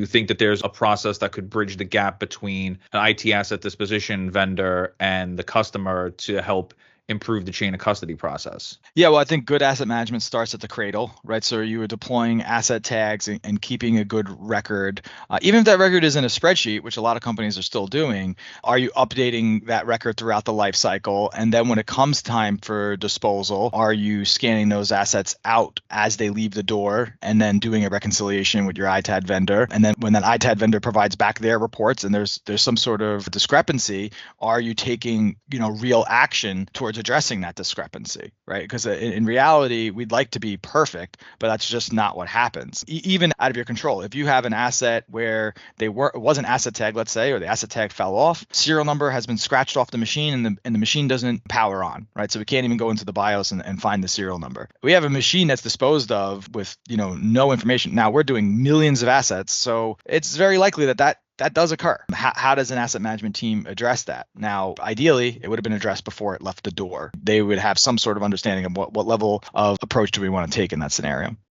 You think that there's a process that could bridge the gap between an IT asset disposition vendor and the customer to help improve the chain of custody process? Yeah, well, I think good asset management starts at the cradle, right? So you are deploying asset tags and keeping a good record. Even if that record is in a spreadsheet, which a lot of companies are still doing, are you updating that record throughout the life cycle? And then when it comes time for disposal, are you scanning those assets out as they leave the door and then doing a reconciliation with your ITAD vendor? And then when that ITAD vendor provides back their reports and there's some sort of discrepancy, are you taking, real action towards addressing that discrepancy, right? Because in reality, we'd like to be perfect, but that's just not what happens. Even out of your control. If you have an asset where it was an asset tag, let's say, or the asset tag fell off, serial number has been scratched off the machine and the machine doesn't power on, right? So we can't even go into the BIOS and find the serial number. We have a machine that's disposed of with, no information. Now we're doing millions of assets, so it's very likely that does occur. How does an asset management team address that? Now, ideally, it would have been addressed before it left the door. They would have some sort of understanding of what level of approach do we want to take in that scenario.